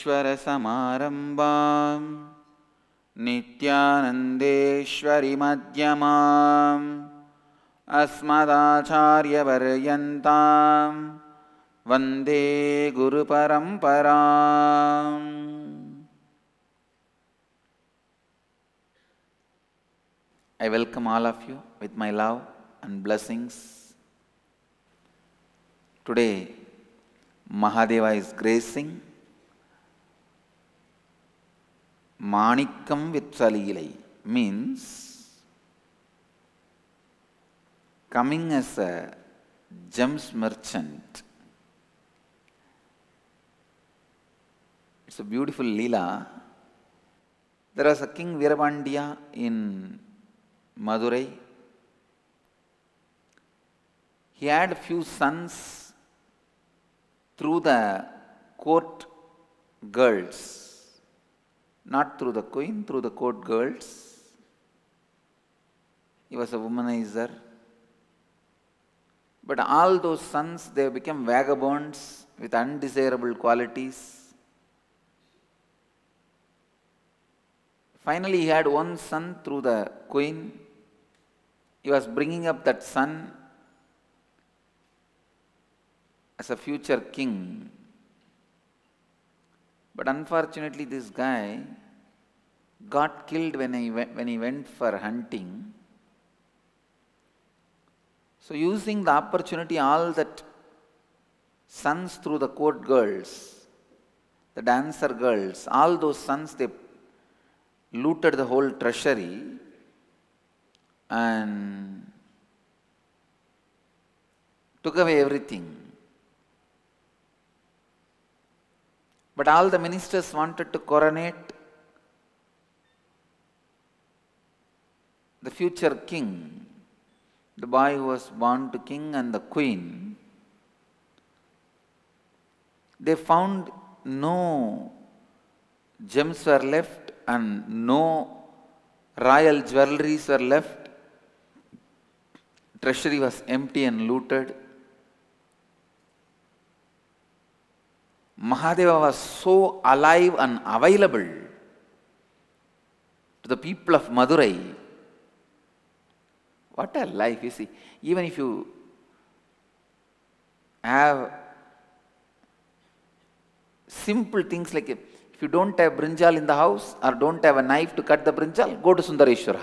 Samarambam Nithyanandeshwari Madhyamam Asmadacharya Varyantam Vande Guru Paramparam. I welcome all of you with my love and blessings. Today, Mahadeva is gracing Manikam Vitsalilai, means coming as a gems merchant. It's a beautiful Leela. There was a king Veera Pandya in Madurai. He had a few sons through the court girls, not through the queen, through the court girls. He was a womanizer. But all those sons, they became vagabonds with undesirable qualities. Finally, he had one son through the queen. He was bringing up that son as a future king. But unfortunately, this guy got killed when he went for hunting. So using the opportunity, all that sons through the court girls, the dancer girls, all those sons, they looted the whole treasury and took away everything. But all the ministers wanted to coronate the future king, the boy who was born to king and the queen. They found no gems were left and no royal jewelleries were left. Treasury was empty and looted. Mahadeva was so alive and available to the people of Madurai. What a life, you see. Even if you have simple things like if you don't have brinjal in the house or don't have a knife to cut the brinjal, go to Sundareshwara.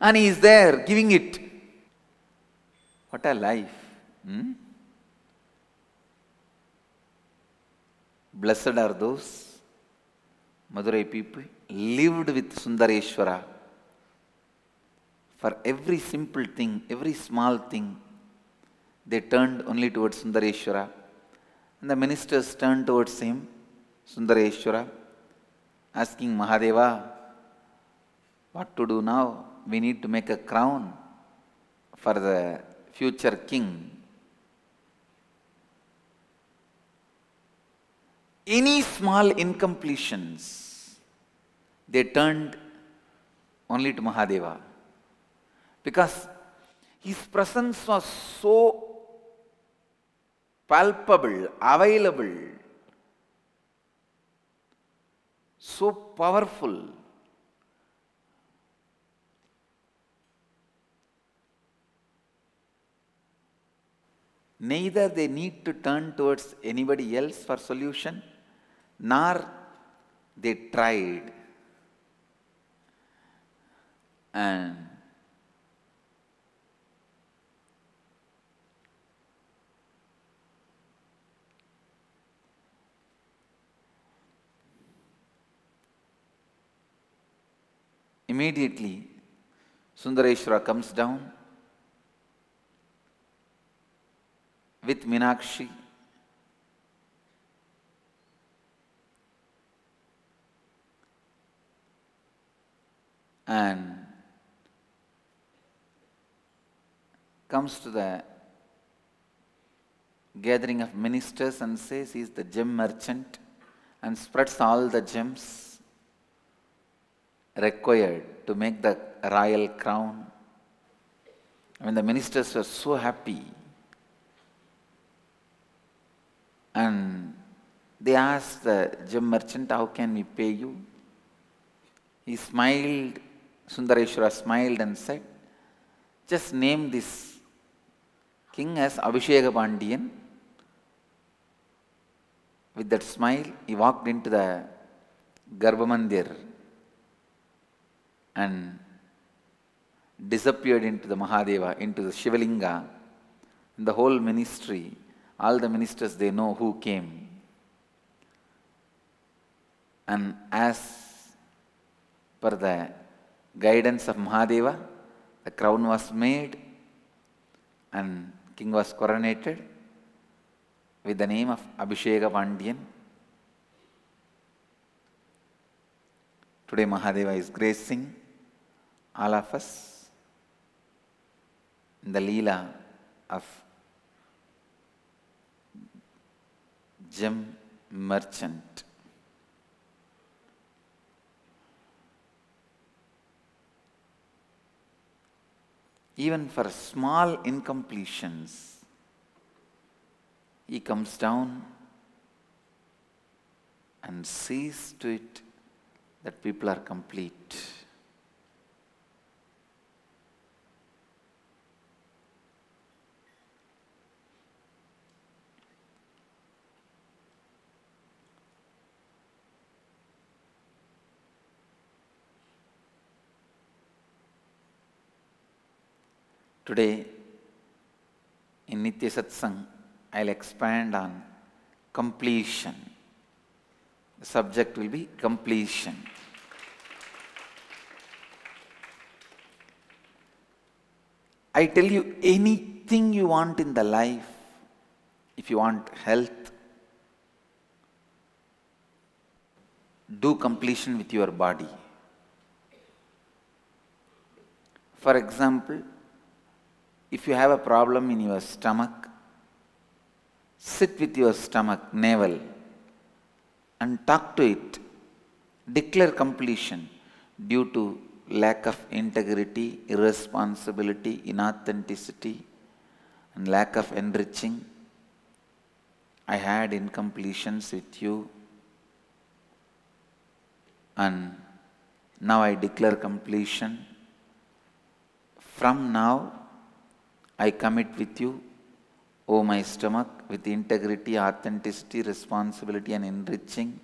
And he is there giving it. What a life. Blessed are those Madurai people lived with Sundareshwara. For every simple thing, every small thing, they turned only towards Sundareshwara. And the ministers turned towards him, Sundareshwara, asking Mahadeva, what to do now? We need to make a crown for the future king. Any small incompletions, they turned only to Mahadeva. Because his presence was so palpable, available, so powerful. Neither they need to turn towards anybody else for solution, nor they tried. And immediately, Sundareshwara comes down with Meenakshi. And comes to the gathering of ministers and says he is the gem merchant and spreads all the gems required to make the royal crown. When the ministers were so happy, and They asked the gem merchant, how can we pay you? He smiled, Sundareshwara smiled and said, just name this king as Veera Pandya. With that smile, he walked into the Garbhamandir and disappeared into the Mahadeva, into the Shivalinga. In the whole ministry, all the ministers, they know who came. And as per the guidance of Mahadeva, the crown was made and king was coronated with the name of Veera Pandya. Today Mahadeva is gracing all of us in the Leela of gem merchant. Even for small incompletions, he comes down and sees to it that people are complete. Today, in Nithya Satsang, I'll expand on completion. The subject will be completion. I tell you, anything you want in the life, if you want health, do completion with your body. For example, if you have a problem in your stomach, sit with your stomach, navel, and talk to it. Declare completion due to lack of integrity, irresponsibility, inauthenticity, and lack of enriching. I had incompletions with you, and now I declare completion. From now, I commit with you, O my stomach, with integrity, authenticity, responsibility and enriching.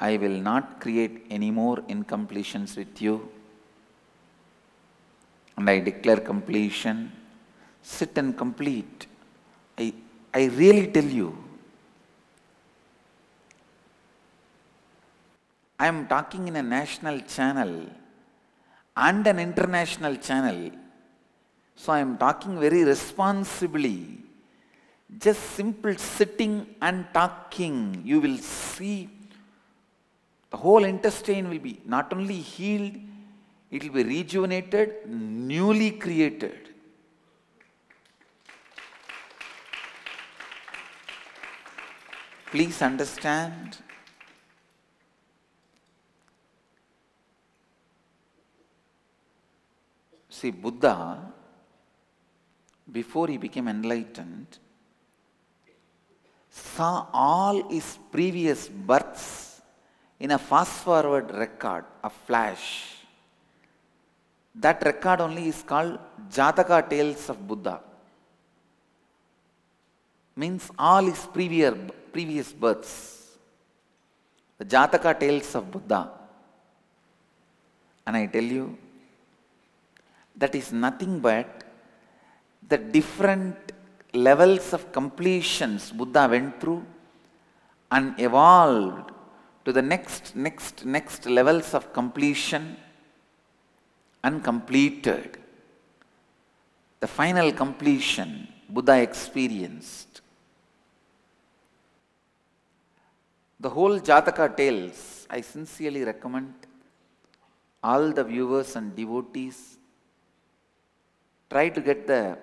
I will not create any more incompletions with you. And I declare completion. Sit and complete. I really tell you, I am talking in a national channel and an international channel. So I am talking very responsibly. Just simple sitting and talking, you will see the whole intestine will be not only healed, it will be rejuvenated, newly created. Please understand. See, Buddha, before he became enlightened, saw all his previous births in a fast-forward record, a flash. That record only is called Jataka Tales of Buddha. Means all his previous births. The Jataka Tales of Buddha. And I tell you, that is nothing but the different levels of completions Buddha went through and evolved to the next levels of completion and completed. The final completion Buddha experienced. The whole Jataka tales, I sincerely recommend all the viewers and devotees, try to get the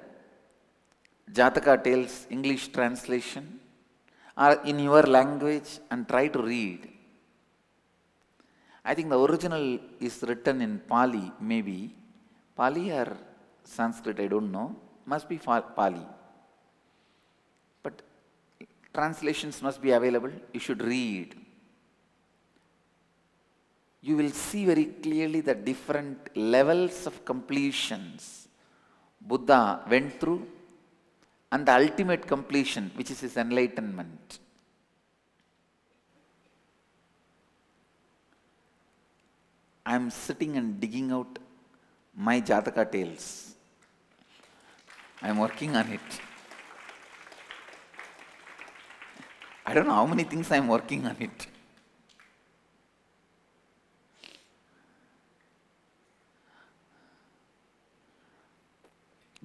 Jataka Tales English translation or in your language and try to read. I think the original is written in Pali, maybe. Pali or Sanskrit, I don't know. Must be Pali. But translations must be available. You should read. You will see very clearly the different levels of completions Buddha went through and the ultimate completion, which is his enlightenment. I am sitting and digging out my Jataka tales. I am working on it. I don't know how many things I am working on it.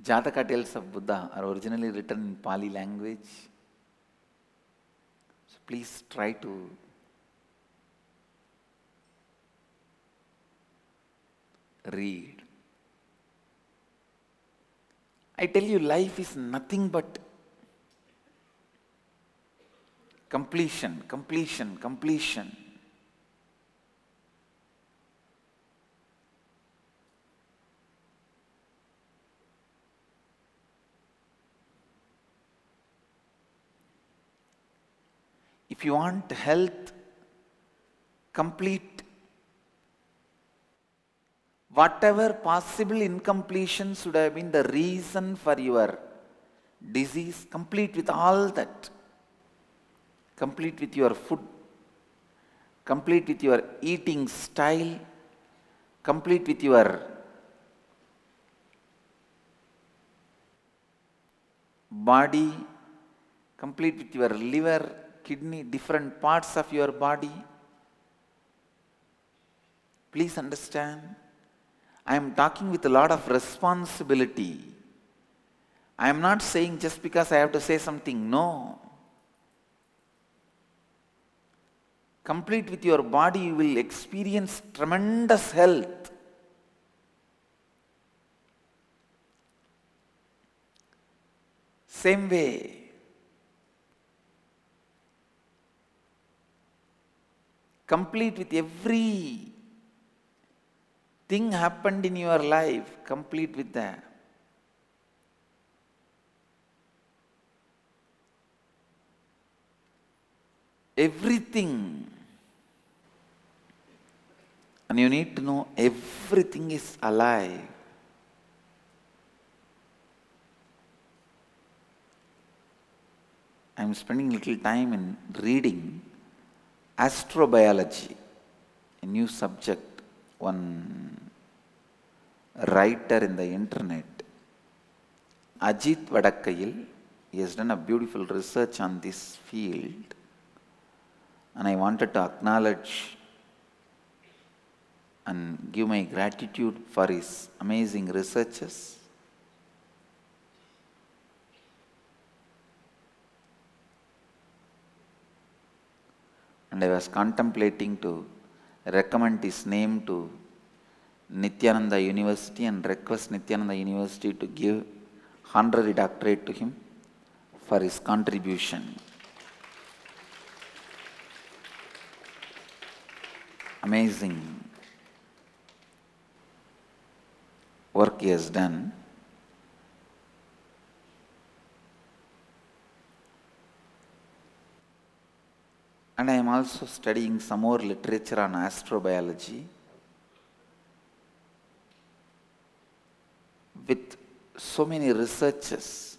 Jataka tales of Buddha are originally written in Pali language. So please try to read. I tell you, life is nothing but completion, completion, completion. If you want health, complete whatever possible incompletion should have been the reason for your disease, complete with all that. Complete with your food, complete with your eating style, complete with your body, complete with your liver, kidney, different parts of your body. Please understand, I am talking with a lot of responsibility. I am not saying just because I have to say something, no. Complete with your body, you will experience tremendous health. Same way, complete with every thing happened in your life, complete with that. Everything. And you need to know everything is alive. I am spending little time in reading astrobiology, a new subject. One writer in the internet, Ajit Vadakkayil, he has done a beautiful research on this field, and I wanted to acknowledge and give my gratitude for his amazing researches. And I was contemplating to recommend his name to Nithyananda University and request Nithyananda University to give honorary doctorate to him for his contribution. Amazing work he has done. And I am also studying some more literature on astrobiology with so many researches.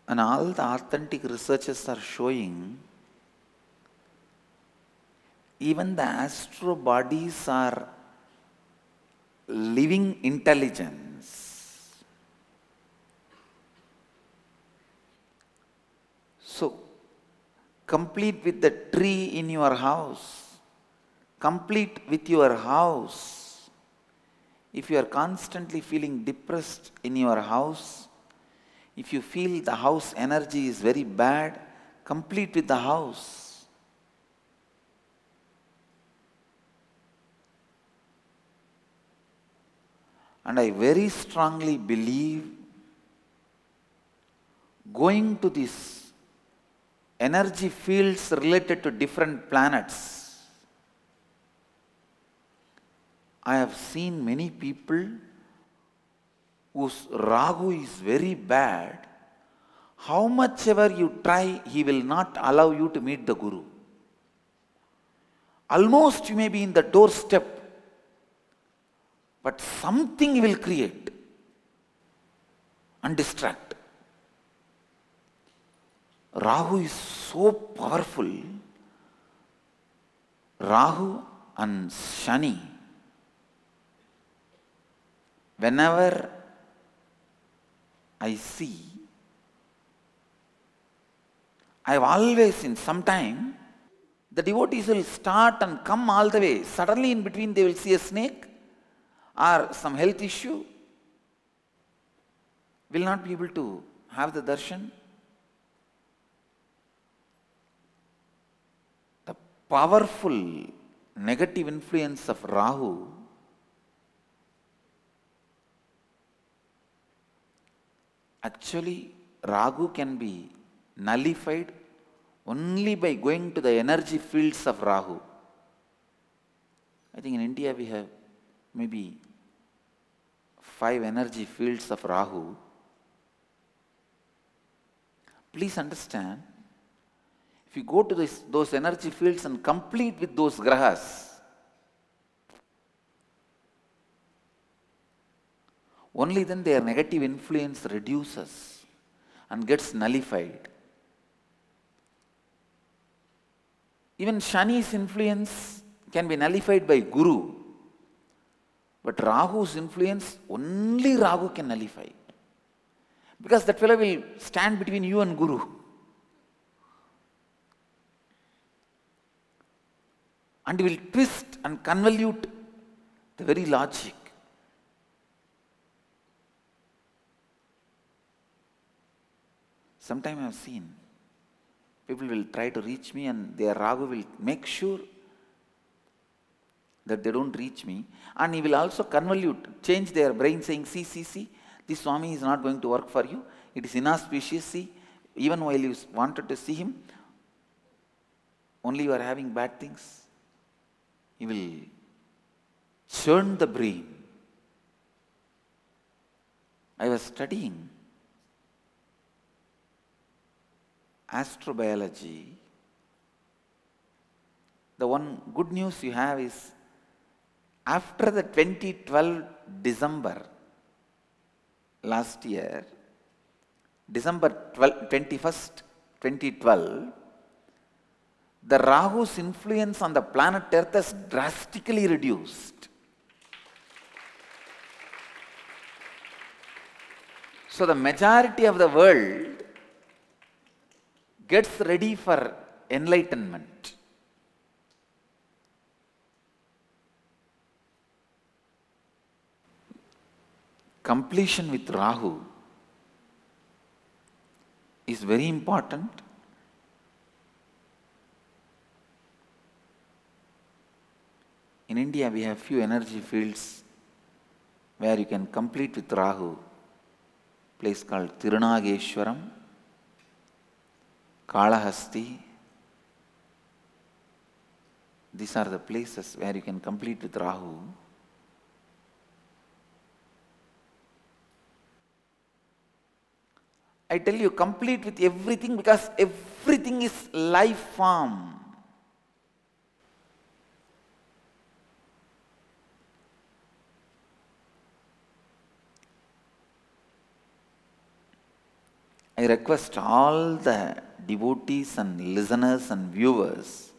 And all the authentic researches are showing even the astro bodies are living intelligence. So, complete with the tree in your house, complete with your house. If you are constantly feeling depressed in your house, if you feel the house energy is very bad, complete with the house. And I very strongly believe going to this energy fields related to different planets. I have seen many people whose Rahu is very bad. how much ever you try, he will not allow you to meet the Guru. Almost you may be in the doorstep, but something he will create and distract. Rahu is so powerful. Rahu and Shani, whenever I see, I have always seen sometime the devotees will start and come all the way. Suddenly in between they will see a snake or some health issue, will not be able to have the darshan. The powerful negative influence of Rahu actually, Rahu can be nullified only by going to the energy fields of Rahu. I think in India we have maybe 5 energy fields of Rahu. Please understand, if you go to those energy fields and complete with those grahas, only then their negative influence reduces and gets nullified. Even Shani's influence can be nullified by Guru, but Rahu's influence, only Rahu can nullify. Because that fellow will stand between you and Guru. And he will twist and convolute the very logic. Sometimes I have seen people will try to reach me and their Rahu will make sure that they don't reach me, and he will also convolute, change their brain saying, see, this Swami is not going to work for you, it is inauspicious, see, even while you wanted to see him, only you are having bad things. He will churn the brain. I was studying astrobiology. The one good news you have is, after the 2012 December, last year, December 21st, 2012, the Rahu's influence on the planet Earth has drastically reduced. So the majority of the world gets ready for enlightenment. Completion with Rahu is very important. In India, we have few energy fields where you can complete with Rahu. Place called Tirunageshwaram, Kalahasti. These are the places where you can complete with Rahu. I tell you, complete with everything, because everything is life form. I request all the devotees and listeners and viewers,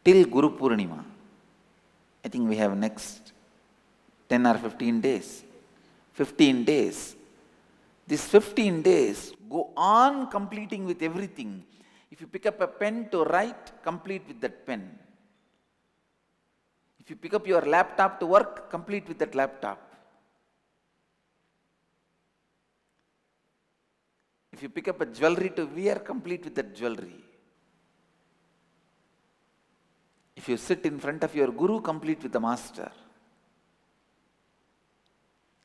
till Guru Purnima, I think we have next 10 or 15 days, 15 days. These 15 days, go on completing with everything. If you pick up a pen to write, complete with that pen. If you pick up your laptop to work, complete with that laptop. If you pick up a jewelry to wear, complete with that jewelry. If you sit in front of your Guru, complete with the Master.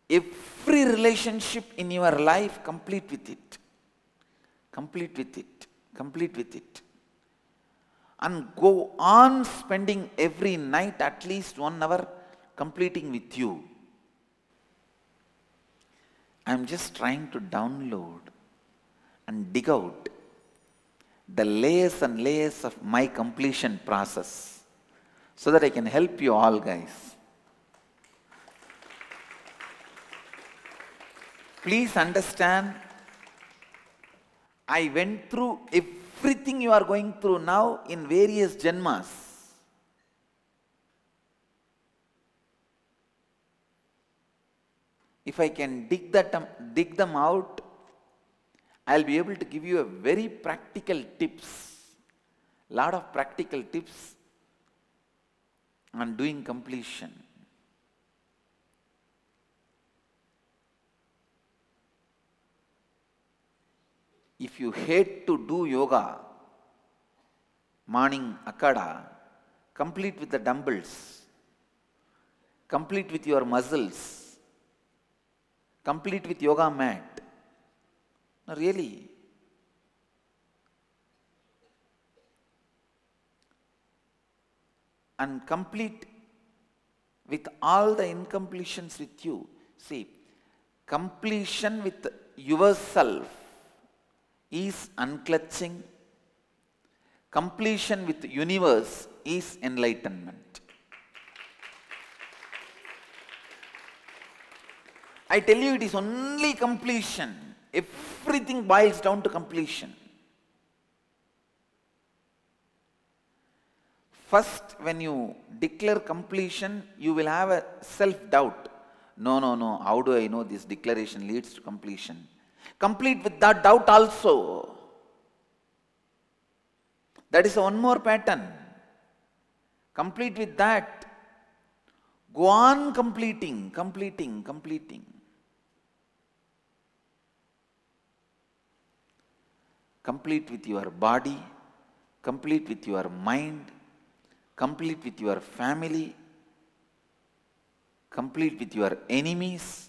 Every relationship in your life, complete with it. Complete with it. Complete with it. And go on spending every night at least 1 hour completing with you. I am just trying to download and dig out the layers and layers of my completion process so that I can help you all, guys. Please understand, I went through everything you are going through now in various janmas. If I can dig them out, I'll be able to give you a very practical tips, lot of practical tips on doing completion. If you hate to do yoga, morning akada, complete with the dumbbells, complete with your muscles, complete with yoga mat. No, really. And complete with all the incompletions with you. See, completion with yourself is unclutching. Completion with the universe is enlightenment. I tell you, it is only completion. Everything boils down to completion. First, when you declare completion, you will have a self-doubt. No, how do I know this declaration leads to completion? Complete with that doubt also. That is one more pattern. Complete with that. Go on completing. Complete with your body, complete with your mind, complete with your family, complete with your enemies,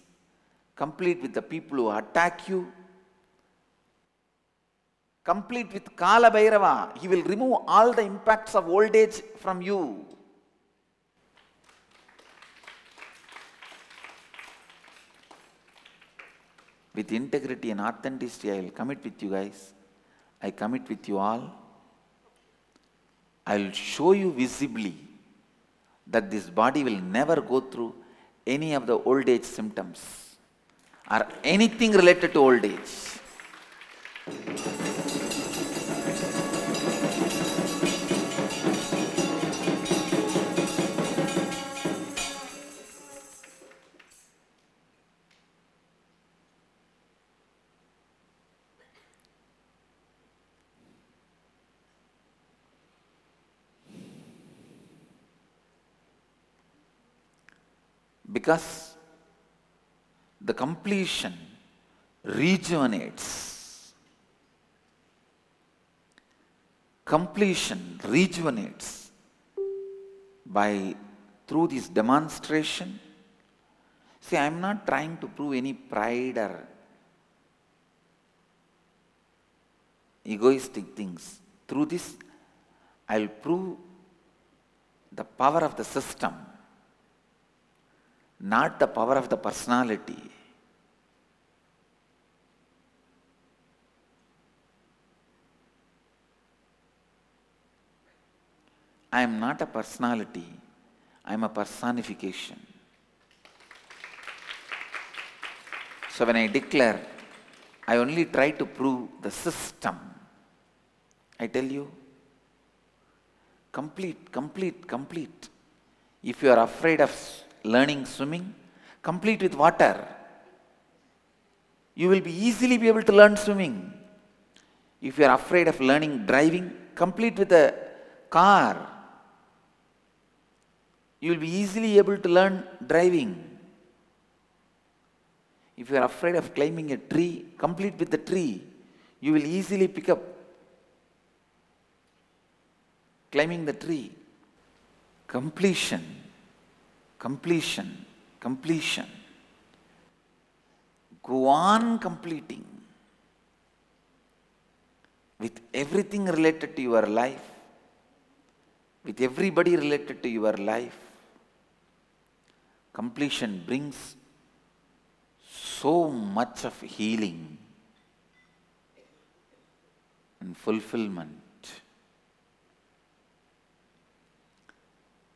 complete with the people who attack you, complete with Kala Bhairava. He will remove all the impacts of old age from you. With integrity and authenticity, I will commit with you guys. I commit with you all. I will show you visibly that this body will never go through any of the old age symptoms or anything related to old age. Because the completion rejuvenates. Completion rejuvenates through this demonstration. See, I am not trying to prove any pride or egoistic things. Through this, I will prove the power of the system, not the power of the personality. I am not a personality, I am a personification. So when I declare, I only try to prove the system. I tell you, complete. If you are afraid of learning swimming, complete with water. You will easily be able to learn swimming. If you are afraid of learning driving, complete with a car. You will be easily able to learn driving. If you are afraid of climbing a tree, complete with the tree. You will easily pick up climbing the tree. Completion. Go on completing with everything related to your life, with everybody related to your life. Completion brings so much of healing. and fulfillment.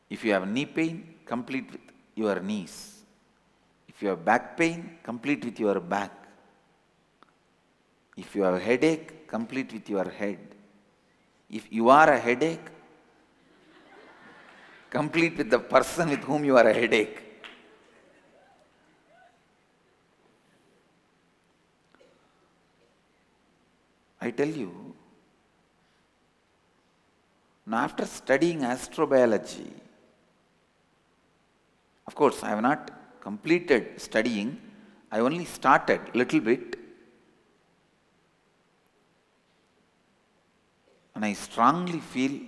If you have knee pain, complete with your knees. If you have back pain, complete with your back. If you have headache, complete with your head. If you are a headache, complete with the person with whom you are a headache. I tell you, now after studying astrobiology, of course I have not completed studying, I only started little bit, and I strongly feel,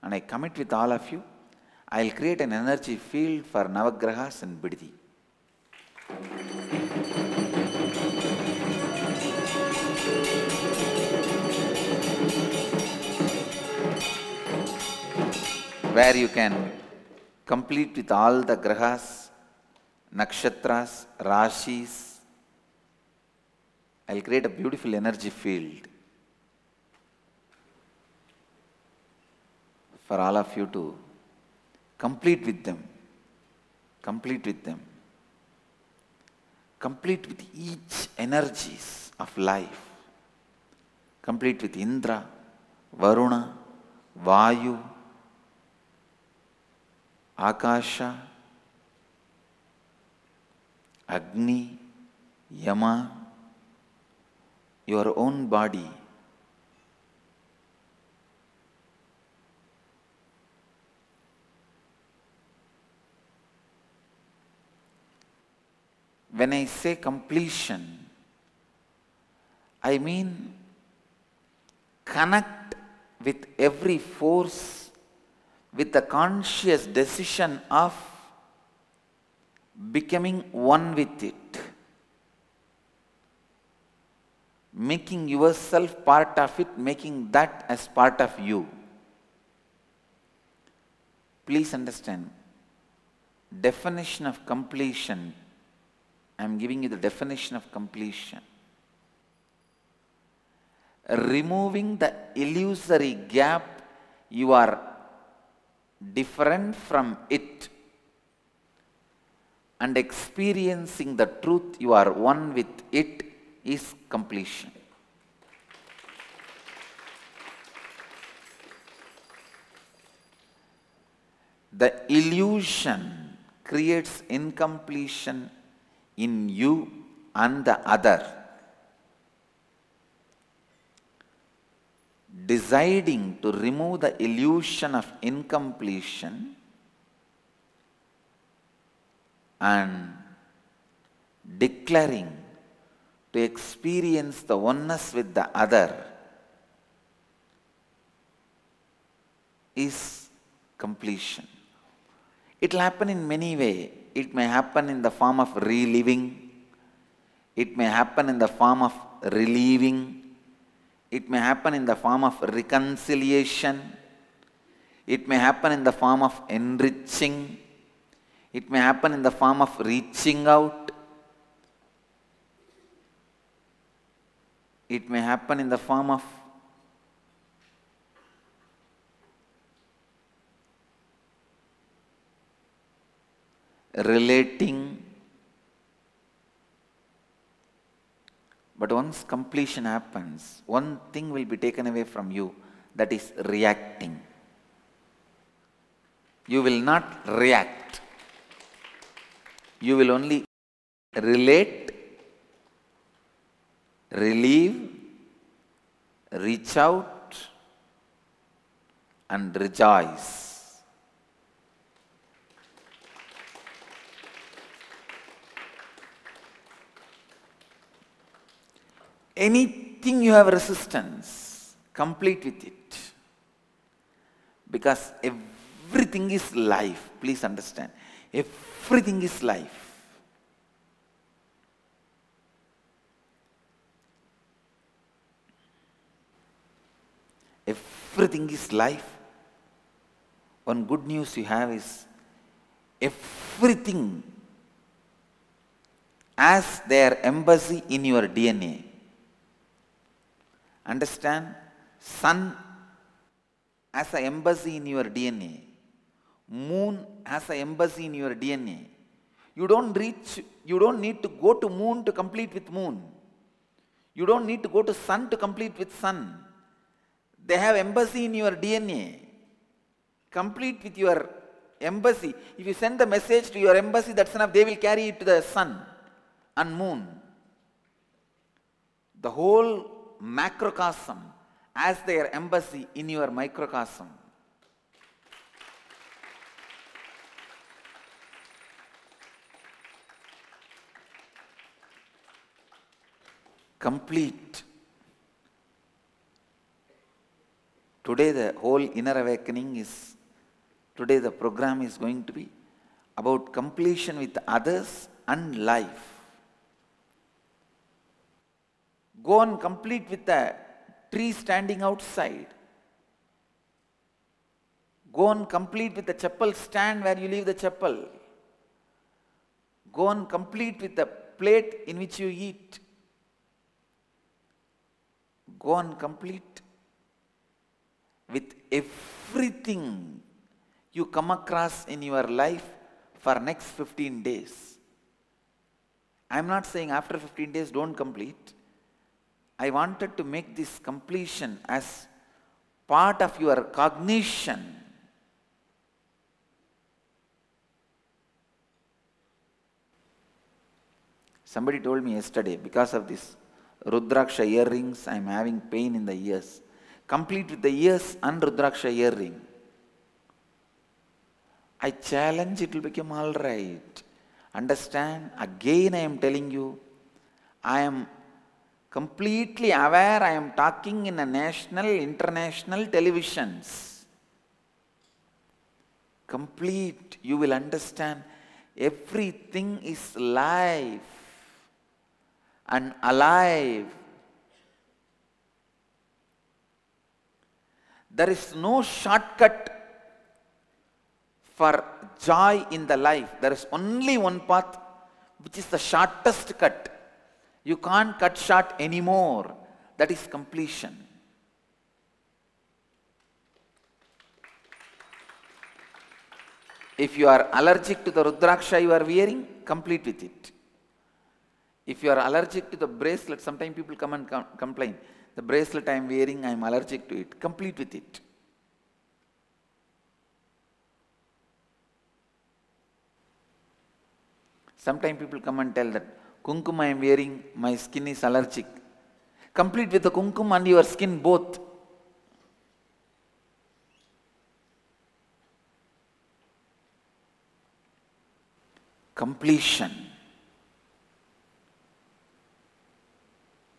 and I commit with all of you, I will create an energy field for Navagrahas and Biddi. Where you can complete with all the grahas, nakshatras, rashis. I will create a beautiful energy field for all of you to complete with them, complete with them, complete with each energies of life, complete with Indra, Varuna, Vayu, Akasha, Agni, Yama, your own body. When I say completion, I mean connect with every force with the conscious decision of becoming one with it, making yourself part of it, making that as part of you. Please understand, definition of completion, I am giving you the definition of completion. Removing the illusory gap, you are different from it, and experiencing the truth, you are one with it, is completion. The illusion creates incompletion in you and the other. Deciding to remove the illusion of incompletion and declaring to experience the oneness with the other is completion. It will happen in many ways. It may happen in the form of reliving. It may happen in the form of reliving. It may happen in the form of reconciliation. It may happen in the form of enriching. It may happen in the form of reaching out. It may happen in the form of relating. But once completion happens, one thing will be taken away from you, that is reacting. You will not react. You will only relate, relieve, reach out, and rejoice. Anything you have resistance, complete with it. Because everything is life. Please understand. Everything is life. Everything is life. One good news you have is everything has their embassy in your DNA. Understand? Sun as an embassy in your DNA. Moon has an embassy in your DNA. You don't need to go to moon to complete with moon. You don't need to go to sun to complete with sun. They have embassy in your DNA. Complete with your embassy. If you send the message to your embassy, that's enough. They will carry it to the sun and moon. The whole macrocosm as their embassy in your microcosm. Complete. Today the whole inner awakening is, today the program is going to be about completion with others and life. Go and complete with the tree standing outside. Go and complete with the chapel stand where you leave the chapel. Go and complete with the plate in which you eat. Go and complete with everything you come across in your life for next 15 days. I am not saying after 15 days don't complete. I wanted to make this completion as part of your cognition. Somebody told me yesterday, because of this Rudraksha earrings, I am having pain in the ears. Complete with the ears and Rudraksha earring. I challenge, it will become alright. Understand? Again I am telling you, I am completely aware, I am talking in a national, international televisions. Complete, you will understand, everything is life and alive. There is no shortcut for joy in the life. There is only one path, which is the shortest cut. You can't cut short anymore. That is completion. If you are allergic to the Rudraksha you are wearing, complete with it. If you are allergic to the bracelet, sometimes people come and complain, the bracelet I am wearing, I am allergic to it. Complete with it. Sometimes people come and tell that kumkum I am wearing, my skin is allergic. Complete with the kumkum and your skin both. Completion.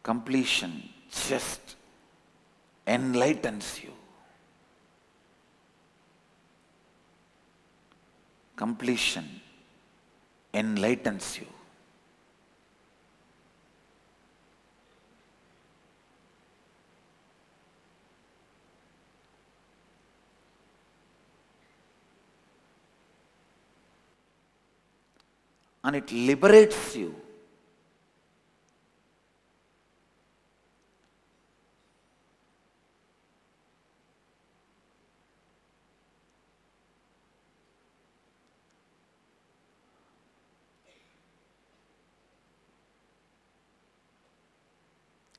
Completion just enlightens you. Completion enlightens you. And it liberates you.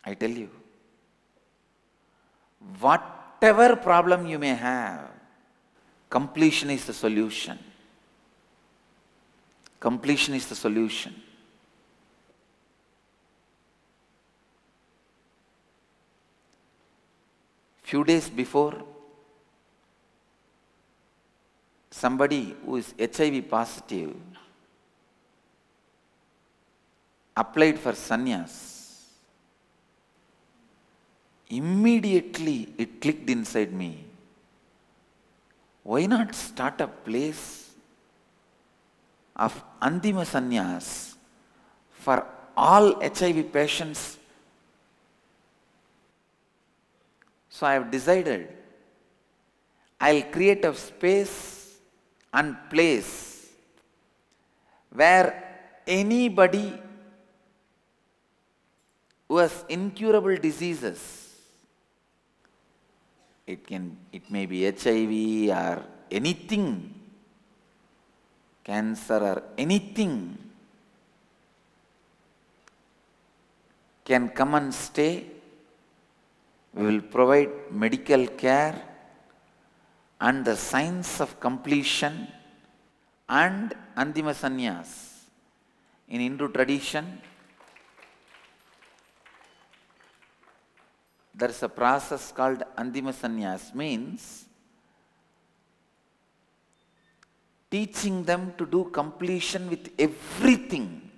I tell you, whatever problem you may have, completion is the solution. Completion is the solution. Few days before, somebody who is HIV positive applied for sannyas. Immediately it clicked inside me. Why not start a place of Andima Sannyas for all HIV patients? So I have decided I'll create a space and place where anybody who has incurable diseases It may be HIV or anything, cancer or anything can come and stay. We will provide medical care and the signs of completion and Andima Sannyas. In Hindu tradition, there is a process called Andima Sannyas, means teaching them to do completion with everything.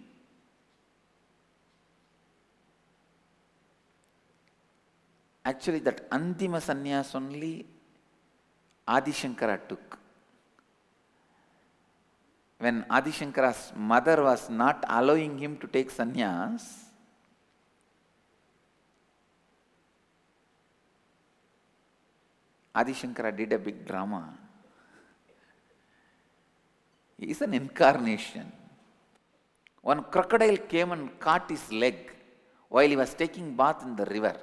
Actually, that Andima Sannyas only Adi Shankara took. When Adi Shankara's mother was not allowing him to take sannyas, Adi Shankara did a big drama. He is an incarnation. One crocodile came and caught his leg while he was taking bath in the river.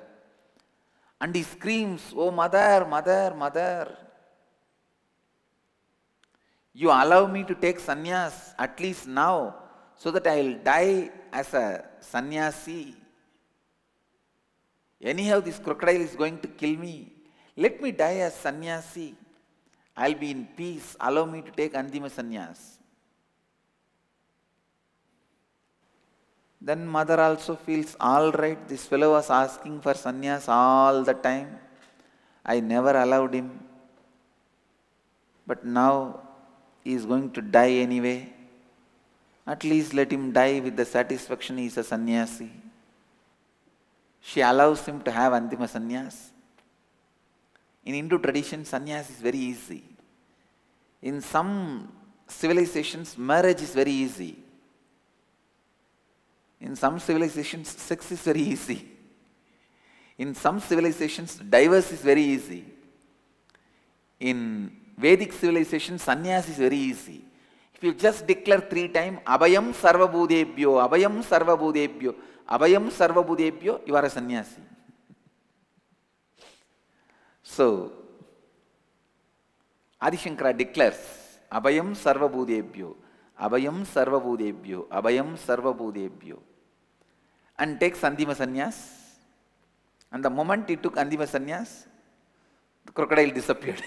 And he screams, "Oh mother, mother, mother, you allow me to take sannyas at least now so that I will die as a sannyasi. Anyhow, this crocodile is going to kill me. Let me die as sannyasi. I will be in peace. Allow me to take Andima sannyas." Then mother also feels, all right, this fellow was asking for sannyas all the time. I never allowed him. But now he is going to die anyway. At least let him die with the satisfaction he is a sannyasi. She allows him to have Andima sannyas. In Hindu tradition, sannyas is very easy. In some civilizations, marriage is very easy. In some civilizations, sex is very easy. In some civilizations, divorce is very easy. In Vedic civilization, sannyas is very easy. If you just declare 3 times, Abhayam Sarvabhudebhyo, Abhayam Sarvabhudebhyo, Abhayam Sarvabhudebhyo, you are a sannyasi. So, Adi Shankara declares, Abhayam Sarvabhudebhyo, Abhayam Sarvabhudebhyo, Abhayam Sarvabhudebhyo, and takes Andima sannyas. And the moment he took Andima sannyas, the crocodile disappeared.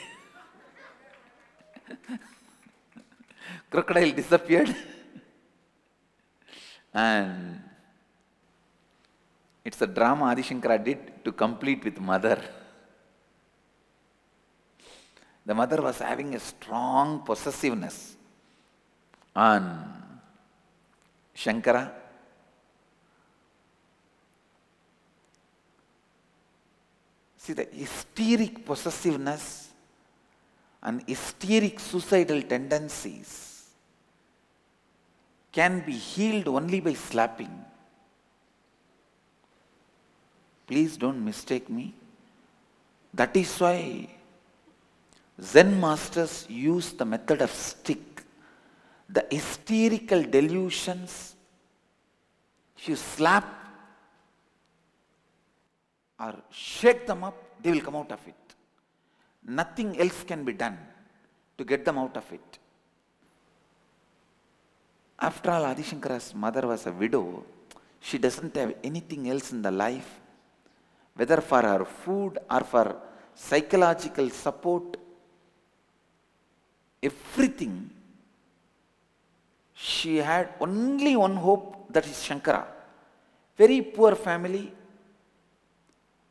Crocodile disappeared. And it's a drama Adi Shankara did to complete with mother. The mother was having a strong possessiveness on Shankara. See, the hysteric possessiveness and hysteric suicidal tendencies can be healed only by slapping. Please don't mistake me. That is why Zen masters use the method of stick. The hysterical delusions, if you slap or shake them up, they will come out of it. Nothing else can be done to get them out of it. After all, Adi Shankara's mother was a widow. She doesn't have anything else in the life, whether for her food or for psychological support, everything. She had only one hope, that is Shankara. Very poor family.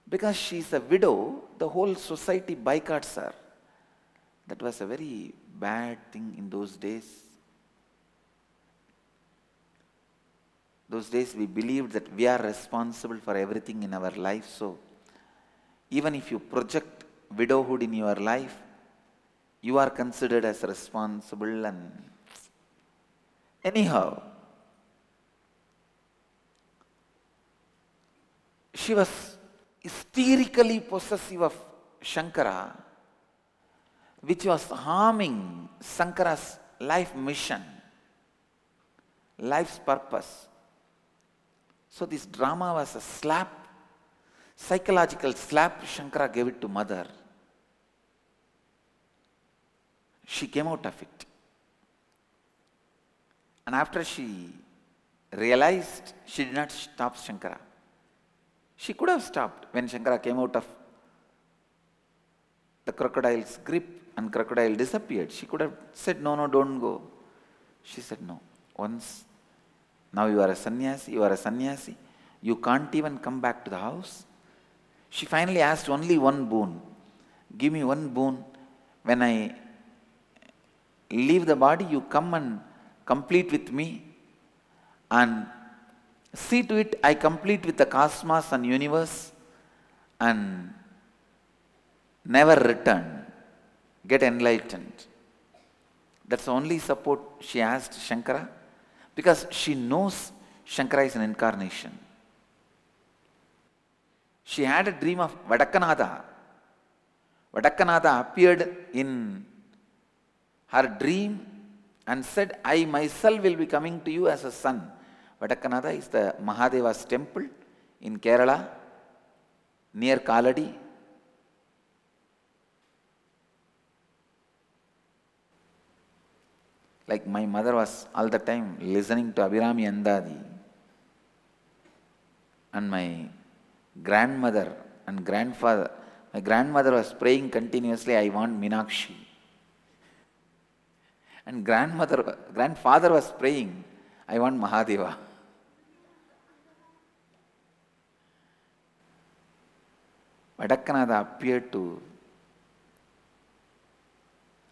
Because she is a widow, the whole society boycotts her. That was a very bad thing in those days. Those days we believed that we are responsible for everything in our life. So even if you project widowhood in your life, you are considered as responsible. And anyhow, she was hysterically possessive of Shankara, which was harming Shankara's life mission, life's purpose. So this drama was a slap, psychological slap. Shankara gave it to mother. she came out of it. And after she realized, she did not stop Shankara. She could have stopped when Shankara came out of the crocodile's grip and crocodile disappeared. She could have said, no, no, don't go. She said, no. Once, now you are a sannyasi, you can't even come back to the house. She finally asked only one boon. Give me one boon. When I leave the body, you come and complete with me, and see to it I complete with the cosmos and universe and never return, get enlightened. That's the only support she asked Shankara, because she knows Shankara is an incarnation. She had a dream of Vadakkanatha. Vadakkanatha appeared in her dream and said, I myself will be coming to you as a son. Vadakkanatha is the Mahadeva's temple in Kerala, near Kaladi. Like my mother was all the time listening to Abhirami Andadi, and my grandmother and grandfather, my grandmother was praying continuously, I want Meenakshi. And grandfather was praying, I want Mahadeva. Vadakkanatha appeared to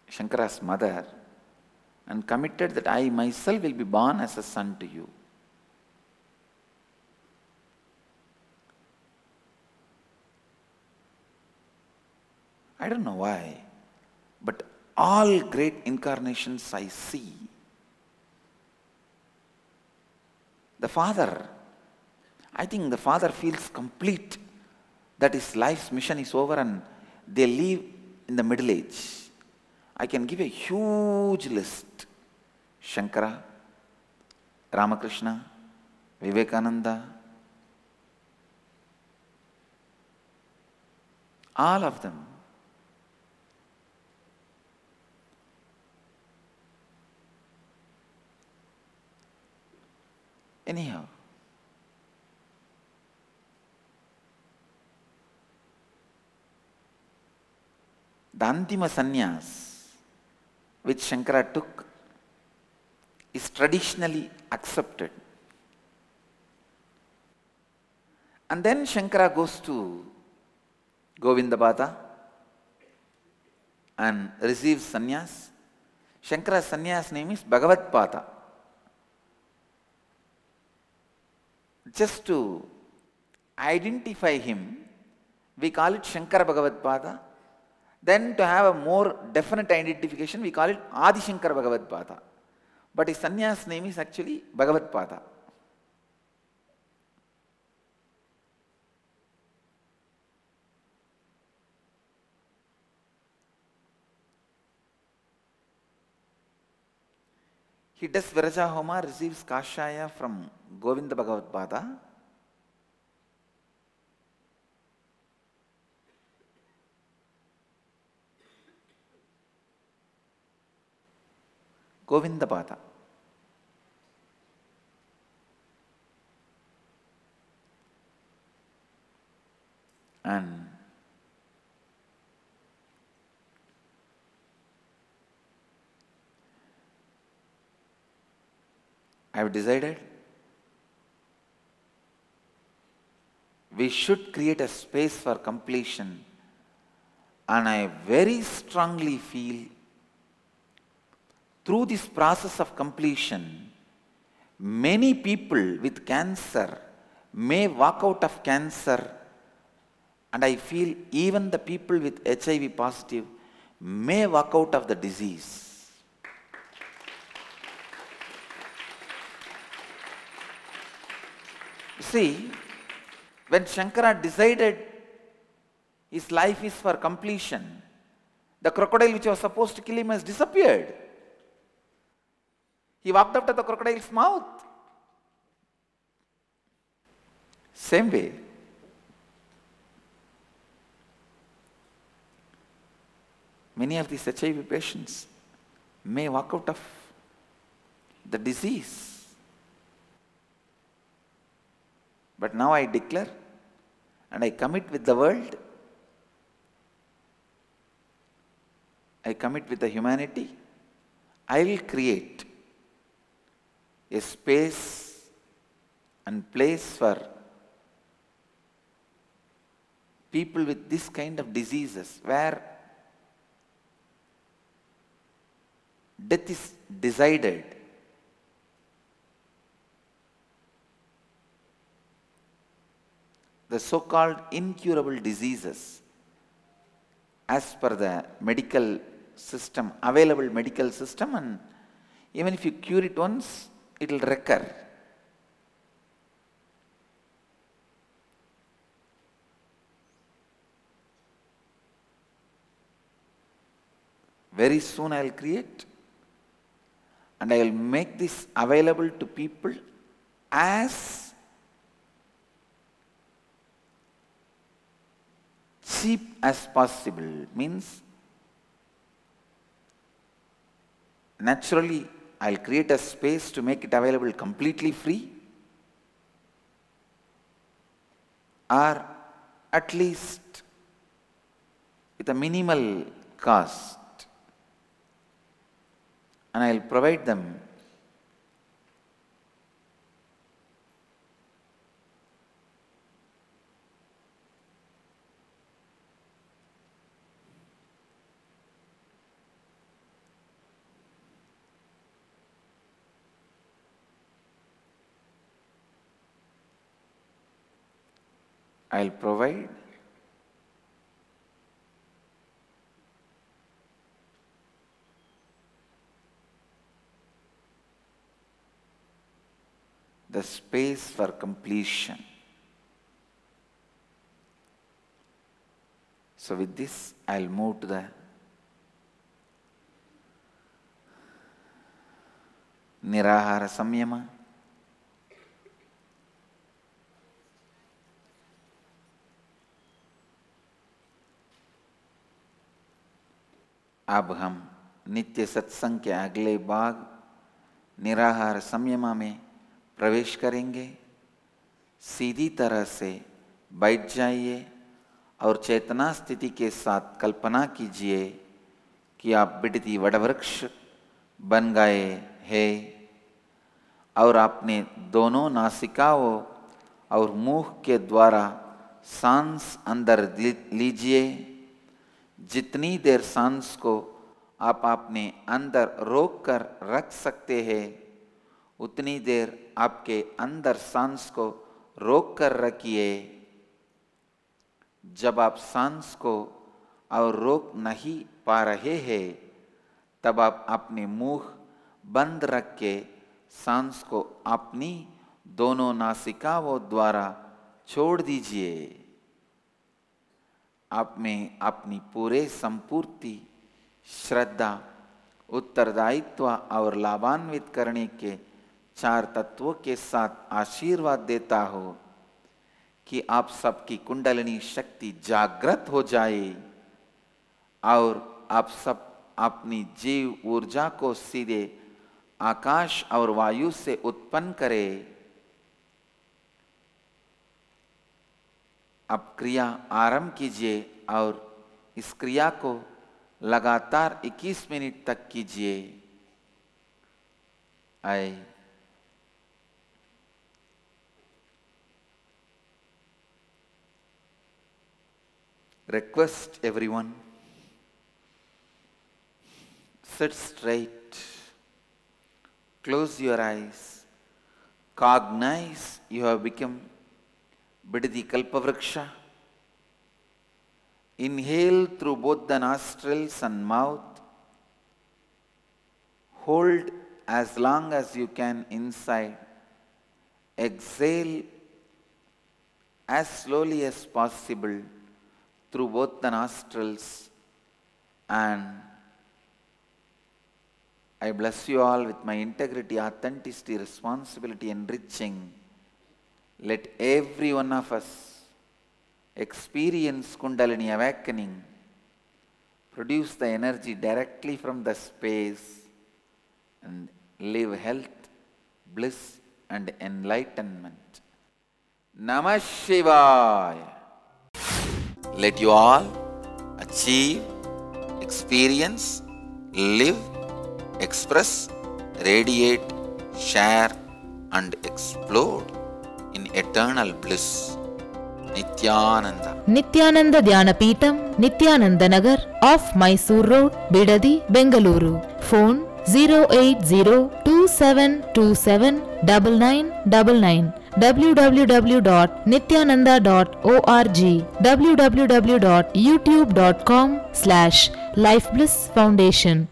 Shankara's mother and committed that I myself will be born as a son to you. I don't know why, but all great incarnations I see, the father, I think the father feels complete that his life's mission is over and they live in the middle age. I can give a huge list. Shankara, Ramakrishna, Vivekananda, all of them. Anyhow, the Antima Sannyas which Shankara took is traditionally accepted. And then Shankara goes to Govindabada and receives sannyas. Shankara's sannyas name is Bhagavatpada. Just to identify him, we call it Shankara Bhagavatpada. Then to have a more definite identification, we call it Adi Shankara Bhagavatpada. But his sannyas name is actually Bhagavatpada. He does Viraja Homa, receives Kashaya from Govinda Bhagavatpada. Govindapada. And I have decided we should create a space for completion, and I very strongly feel through this process of completion, many people with cancer may walk out of cancer, and I feel even the people with HIV positive may walk out of the disease. See, when Shankara decided his life is for completion, the crocodile which was supposed to kill him has disappeared. He walked up to the crocodile's mouth. Same way, many of these HIV patients, may walk out of the disease. But now I declare and I commit with the world, I commit with the humanity, I will create a space and place for people with this kind of diseases where death is decided. The so-called incurable diseases, as per the medical system, available medical system, and even if you cure it once, it will recur. Very soon I will create and I will make this available to people as cheap as possible. Means naturally I will create a space to make it available completely free, or at least with a minimal cost, and I will provide them the space for completion. So with this, I will move to the Nirahara Samyama. अब हम नित्य सत्संग के अगले भाग निराहार संयमा में प्रवेश करेंगे। सीधी तरह से बैठ जाइए और चेतना स्थिति के साथ कल्पना कीजिए कि आप बिडती वटवृक्ष बन गए हैं और आपने दोनों नासिकाओं और मुख के द्वारा सांस अंदर लीजिए। जितनी देर सांस को आप अपने अंदर रोक कर रख सकते हैं, उतनी देर आपके अंदर सांस को रोक कर रखिए। जब आप सांस को और रोक नहीं पा रहे हैं, तब आप अपने मुंह बंद रख के सांस को अपनी दोनों नासिकाओं द्वारा छोड़ दीजिए। आप में अपनी पूरे संपूर्ति, श्रद्धा, उत्तरदायित्व और लाभान्वित करने के 4 तत्वों के साथ आशीर्वाद देता हो कि आप सबकी कुंडलिनी शक्ति जागृत हो जाए और आप सब अपनी जीव ऊर्जा को सीधे आकाश और वायु से उत्पन्न करें। अब क्रिया आरंभ कीजिए और इस क्रिया को लगातार 21 मिनट तक कीजिए। I request everyone, sit straight, close your eyes, cognize you have become Bidati Kalpavriksha. Inhale through both the nostrils and mouth. Hold as long as you can inside. Exhale as slowly as possible through both the nostrils, and I bless you all with my integrity, authenticity, responsibility, enriching. Let every one of us experience Kundalini awakening, produce the energy directly from the space, and live health, bliss and enlightenment. Namah Shivaya. Let you all achieve, experience, live, express, radiate, share and explode in eternal bliss. Nithyananda. Nithyananda Dhyanapitham, Nithyananda Nagar, off Mysore Road, Bidadi, Bengaluru. Phone 08027279999. www.nithyananda.org. www.youtube.com/Life Bliss Foundation.